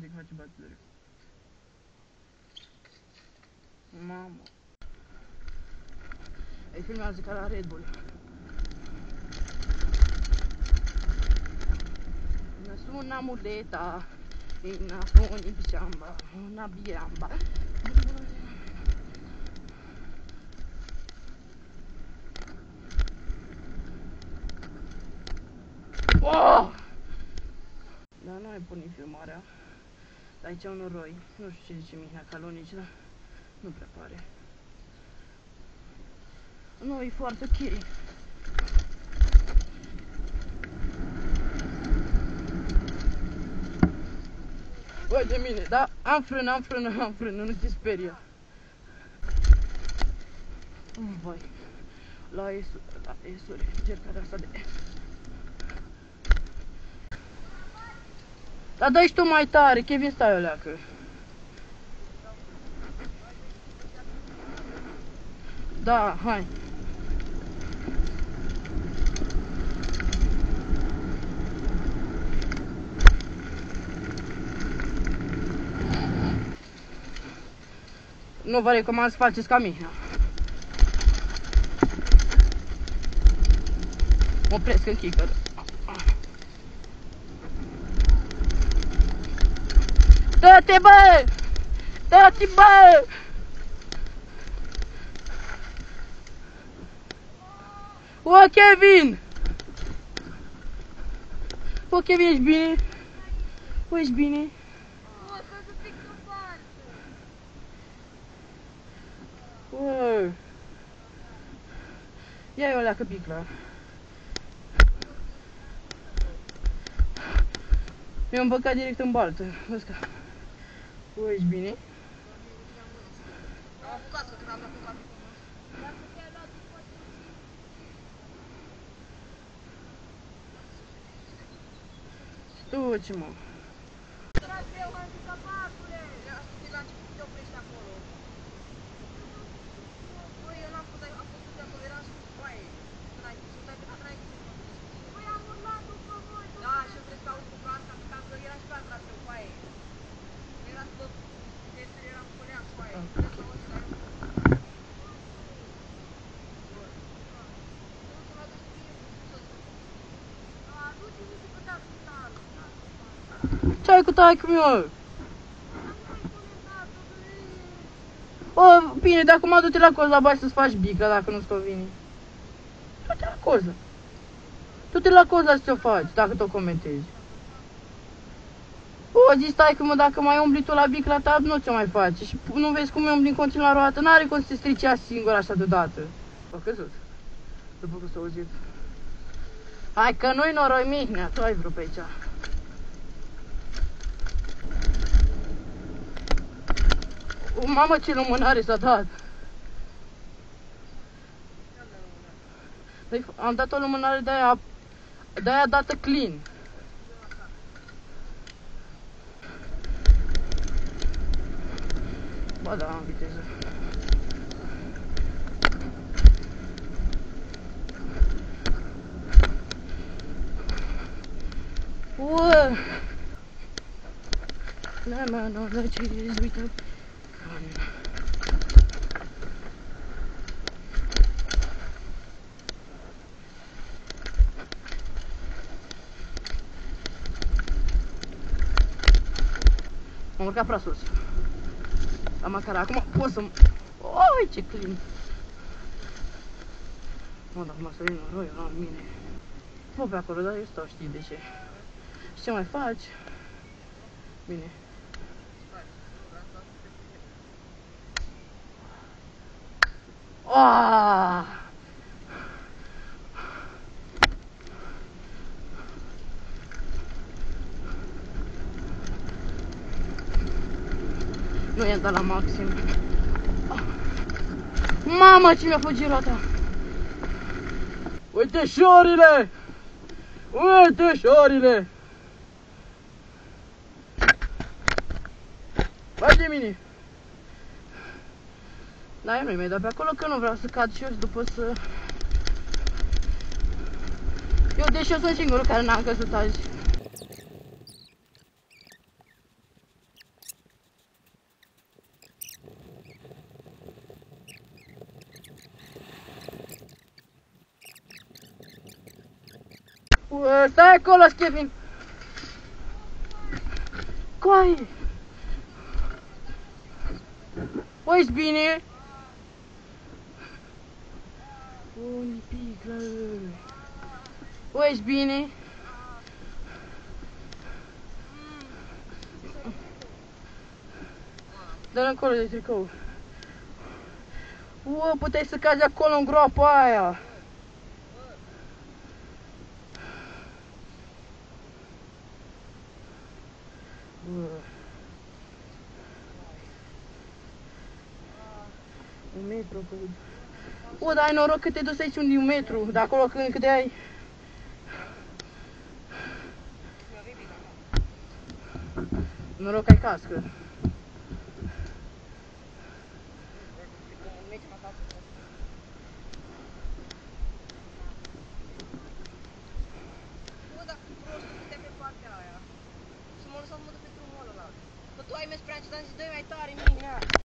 Zic, face bateri. Mamă. Îi filmează ca la Red Bull. Una muleta, una foni biciamba, una biamba. Oh! Dar nu mai porni filmarea. Aici e un noroi. Nu știu ce zice Mihnea Calonici, dar nu prea pare. Nu, e foarte ok. Uite mine, da? Am frână, nu te speria. Vai, la esuri, încercarea asta de... Dar dă-și tu mai tare, Kevin, stai o leacă. Da, hai. Nu vă recomand să faceți ca Mihnea. Mă opresc în kicker. Dă-te, bă! Dă-te, bă! O, Kevin! O, Kevin, ești bine? O, ești bine? O, stai să pic în față! O! Ia-i o leacă picla. Mi-am băgat direct în baltă. Vezi că... O, ești bine? Am apucat-o când am apucat-o. Dacă te-ai luat după Du-ce, mă. Tragi greu, handicapatule! Ia, de la început te oprești acolo. Băi, eu n-am fost, am fost de acolo, eram sus, coaie. N-ai cum să mă duci. Băi, am urlat după voi. Da, și eu trebuie să aud cu asta, că era și pe atrás eu, coaie. Era după desele, eram cu leam, coaie. Trebuie să aud și la eu. Ce-ai cu taică meu? O, bine, de acum du-te la coz la bași să-ți faci bică dacă nu-ți convine. Du-te la coză. Du-te la coz la să ți-o faci, dacă te-o comentezi. O, zi, stai că mă, dacă mai umbli tu la bicla ta, nu ți-o mai faci. Și nu vezi cum umbli în continuare o dată, n-are cum să te strici ea singur așa deodată. A căzut. După că s-a auzit. Hai că nu-i noroi, Mihnea, tu ai vreo pe aici. O, mamă, ce lumânare s-a dat! Am dat o lumânare de-aia dată clean. Ba da, am viteză. Uă! Lemon on the cheese with a... M-am urcat prea sus. La macara, acum pot să... Oi, ce clean! Mă, dar acum să vin noroiul la mine. Mă pe acolo, dar eu stau, știi de ce. Și ce mai faci? Bine. Aaaa! Nu i-am dat la maxim. Mamă, ce mi-a fugit roata! Uite șorile! Uite șorile! Vai de mine! Da, eu nu-i mai dau pe acolo că nu vreau să cad și eu și după să... Eu, deși eu sunt singurul care n-am căzut azi. Stai acolo, Kevin! Coaie! O, ești bine? O, nipiclă! O, ești bine? Dă-l încolo de tricou. O, puteai să cazi acolo în groapa aia! Un metru. O, dar ai noroc că te duci aici unde e 1 metru, de acolo cât de ai. Noroc ai cască. Să mă lăsat mă duc pe drumul ăla. Bă, tu ai mers prea ce, dar am zis, dă-i mai tare, mine.